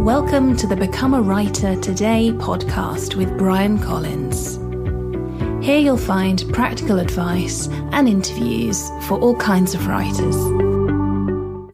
Welcome to the Become a Writer Today podcast with Brian Collins. Here you'll find practical advice and interviews for all kinds of writers.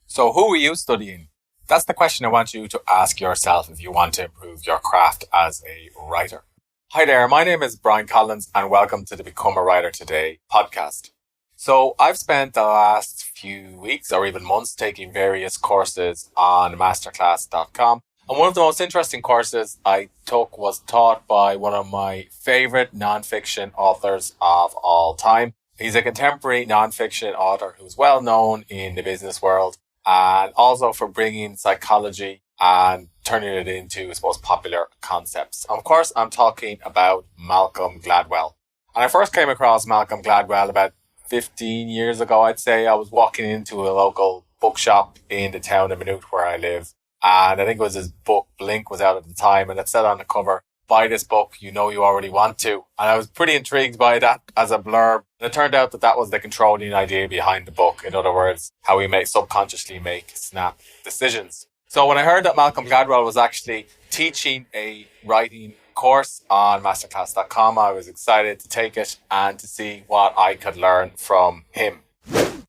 So who are you studying? That's the question I want you to ask yourself if you want to improve your craft as a writer. Hi there, my name is Brian Collins and welcome to the Become a Writer Today podcast. So I've spent the last few weeks or even months taking various courses on masterclass.com. And one of the most interesting courses I took was taught by one of my favorite nonfiction authors of all time. He's a contemporary nonfiction author who's well known in the business world and also for bringing psychology and turning it into his most popular concepts. Of course, I'm talking about Malcolm Gladwell. And I first came across Malcolm Gladwell about 15 years ago, I'd say. I was walking into a local bookshop in the town of Maynooth where I live. And I think it was his book, Blink, was out at the time. And it said on the cover, buy this book, you know you already want to. And I was pretty intrigued by that as a blurb. And it turned out that that was the controlling idea behind the book. In other words, how we subconsciously make snap decisions. So when I heard that Malcolm Gladwell was actually teaching a writing course on masterclass.com, I was excited to take it and to see what I could learn from him.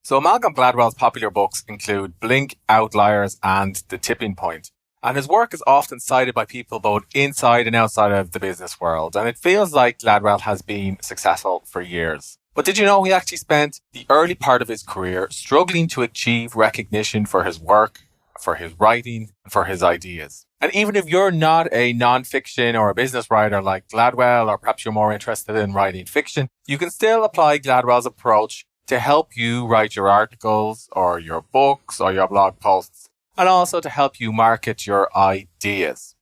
So Malcolm Gladwell's popular books include Blink, Outliers, and The Tipping Point. And his work is often cited by people both inside and outside of the business world. And it feels like Gladwell has been successful for years. But did you know he actually spent the early part of his career struggling to achieve recognition for his work, for his writing, and for his ideas? And even if you're not a non-fiction or a business writer like Gladwell, or perhaps you're more interested in writing fiction, you can still apply Gladwell's approach to help you write your articles or your books or your blog posts, and also to help you market your ideas.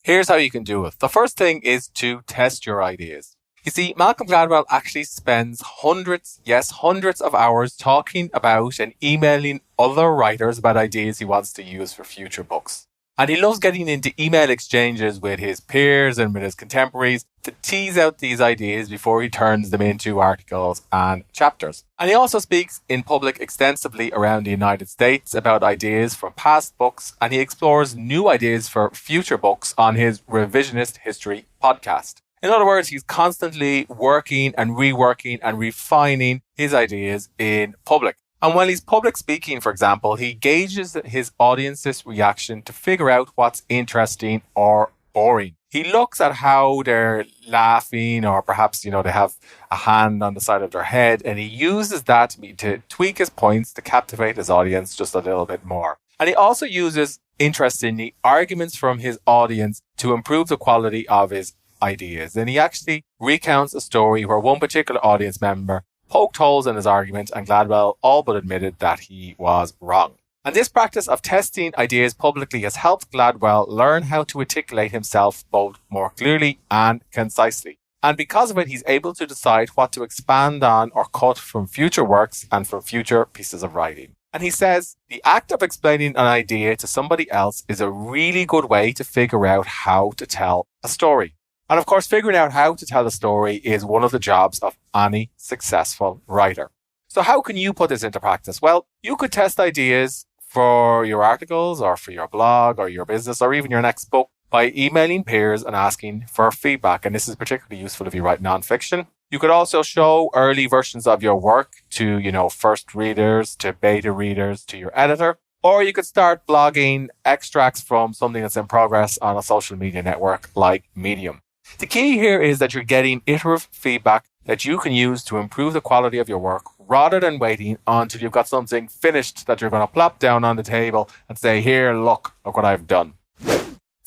Here's how you can do it. The first thing is to test your ideas. You see, Malcolm Gladwell actually spends hundreds of hours talking about and emailing other writers about ideas he wants to use for future books. And he loves getting into email exchanges with his peers and with his contemporaries to tease out these ideas before he turns them into articles and chapters. And he also speaks in public extensively around the United States about ideas from past books, and he explores new ideas for future books on his Revisionist History podcast. In other words, he's constantly working and reworking and refining his ideas in public. And while he's public speaking, for example, he gauges his audience's reaction to figure out what's interesting or boring. He looks at how they're laughing, or perhaps, they have a hand on the side of their head, and he uses that to tweak his points to captivate his audience just a little bit more. And he also uses, interestingly, arguments from his audience to improve the quality of his ideas. And he actually recounts a story where one particular audience member poked holes in his argument, and Gladwell all but admitted that he was wrong. And this practice of testing ideas publicly has helped Gladwell learn how to articulate himself both more clearly and concisely. And because of it, he's able to decide what to expand on or cut from future works and from future pieces of writing. And he says, the act of explaining an idea to somebody else is a really good way to figure out how to tell a story. And of course, figuring out how to tell a story is one of the jobs of any successful writer. So how can you put this into practice? Well, you could test ideas for your articles or for your blog or your business or even your next book by emailing peers and asking for feedback. And this is particularly useful if you write nonfiction. You could also show early versions of your work to, first readers, to beta readers, to your editor. Or you could start blogging extracts from something that's in progress on a social media network like Medium. The key here is that you're getting iterative feedback that you can use to improve the quality of your work rather than waiting until you've got something finished that you're going to plop down on the table and say, here, look what I've done.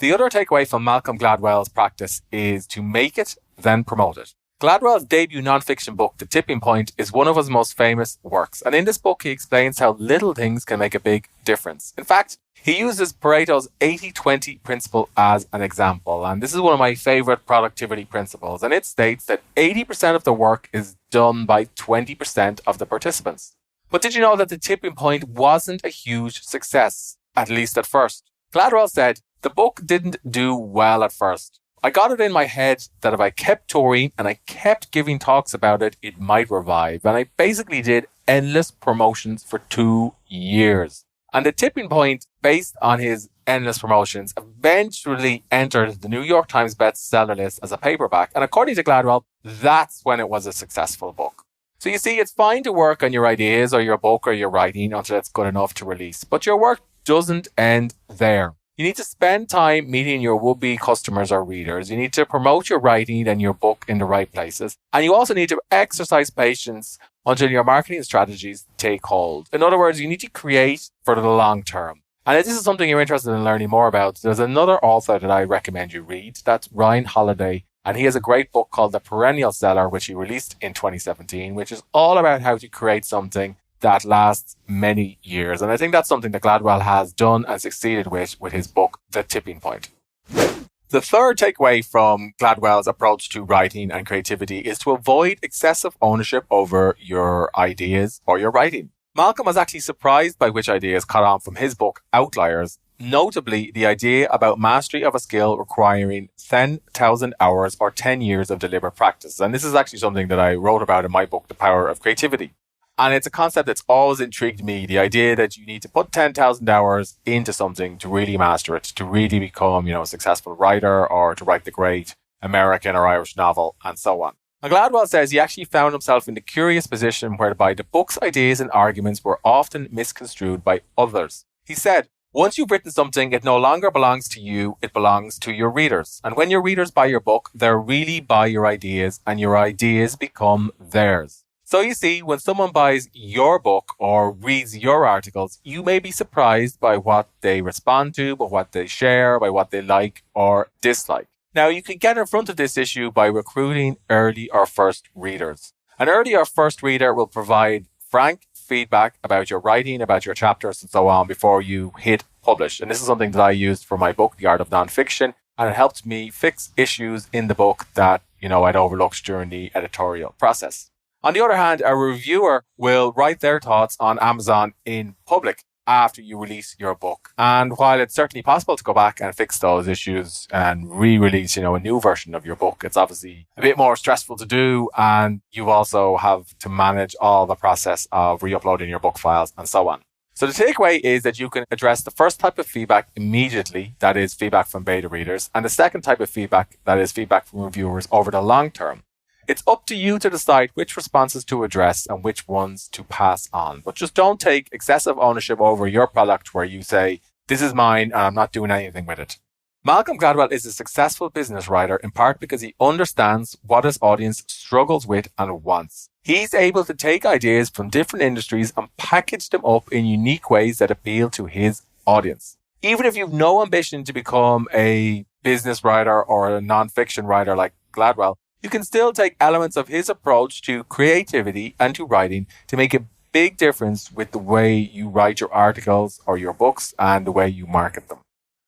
The other takeaway from Malcolm Gladwell's practice is to make it, then promote it. Gladwell's debut nonfiction book, The Tipping Point, is one of his most famous works. And in this book, he explains how little things can make a big difference. In fact, he uses Pareto's 80-20 principle as an example. And this is one of my favorite productivity principles. And it states that 80% of the work is done by 20% of the participants. But did you know that The Tipping Point wasn't a huge success, at least at first? Gladwell said, the book didn't do well at first. I got it in my head that if I kept touring and I kept giving talks about it, it might revive. And I basically did endless promotions for 2 years. And The Tipping Point, based on his endless promotions, eventually entered the New York Times bestseller list as a paperback. And according to Gladwell, that's when it was a successful book. So you see, it's fine to work on your ideas or your book or your writing until it's good enough to release. But your work doesn't end there. You need to spend time meeting your would-be customers or readers. You need to promote your writing and your book in the right places. And you also need to exercise patience until your marketing strategies take hold. In other words, you need to create for the long term. And if this is something you're interested in learning more about, there's another author that I recommend you read. That's Ryan Holiday. And he has a great book called The Perennial Seller, which he released in 2017, which is all about how to create something that lasts many years. And I think that's something that Gladwell has done and succeeded with his book, The Tipping Point. The third takeaway from Gladwell's approach to writing and creativity is to avoid excessive ownership over your ideas or your writing. Malcolm was actually surprised by which ideas caught on from his book, Outliers, notably the idea about mastery of a skill requiring 10,000 hours or 10 years of deliberate practice. And this is actually something that I wrote about in my book, The Power of Creativity. And it's a concept that's always intrigued me, the idea that you need to put 10,000 hours into something to really master it, to really become, a successful writer or to write the great American or Irish novel and so on. And Gladwell says he actually found himself in the curious position whereby the book's ideas and arguments were often misconstrued by others. He said, once you've written something, it no longer belongs to you, it belongs to your readers. And when your readers buy your book, they're really buy your ideas and your ideas become theirs. So you see, when someone buys your book or reads your articles, you may be surprised by what they respond to, by what they share, by what they like or dislike. Now, you can get in front of this issue by recruiting early or first readers. An early or first reader will provide frank feedback about your writing, about your chapters and so on before you hit publish. And this is something that I used for my book, The Art of Nonfiction, and it helped me fix issues in the book that, I'd overlooked during the editorial process. On the other hand, a reviewer will write their thoughts on Amazon in public after you release your book. And while it's certainly possible to go back and fix those issues and re-release, a new version of your book, it's obviously a bit more stressful to do. And you also have to manage all the process of re-uploading your book files and so on. So the takeaway is that you can address the first type of feedback immediately, that is feedback from beta readers, and the second type of feedback, that is feedback from reviewers over the long term. It's up to you to decide which responses to address and which ones to pass on. But just don't take excessive ownership over your product where you say, this is mine and I'm not doing anything with it. Malcolm Gladwell is a successful business writer in part because he understands what his audience struggles with and wants. He's able to take ideas from different industries and package them up in unique ways that appeal to his audience. Even if you've no ambition to become a business writer or a non-fiction writer like Gladwell, you can still take elements of his approach to creativity and to writing to make a big difference with the way you write your articles or your books and the way you market them.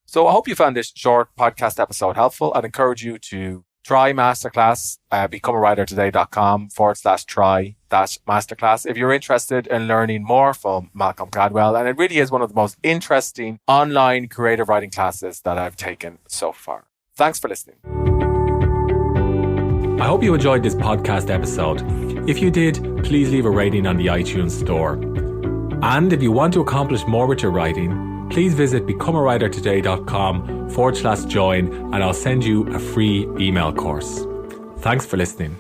So I hope you found this short podcast episode helpful. I'd encourage you to try Masterclass, becomeawriter.today.com/try-masterclass if you're interested in learning more from Malcolm Gladwell. And it really is one of the most interesting online creative writing classes that I've taken so far. Thanks for listening. I hope you enjoyed this podcast episode. If you did, please leave a rating on the iTunes store. And if you want to accomplish more with your writing, please visit becomeawritertoday.com/join and I'll send you a free email course. Thanks for listening.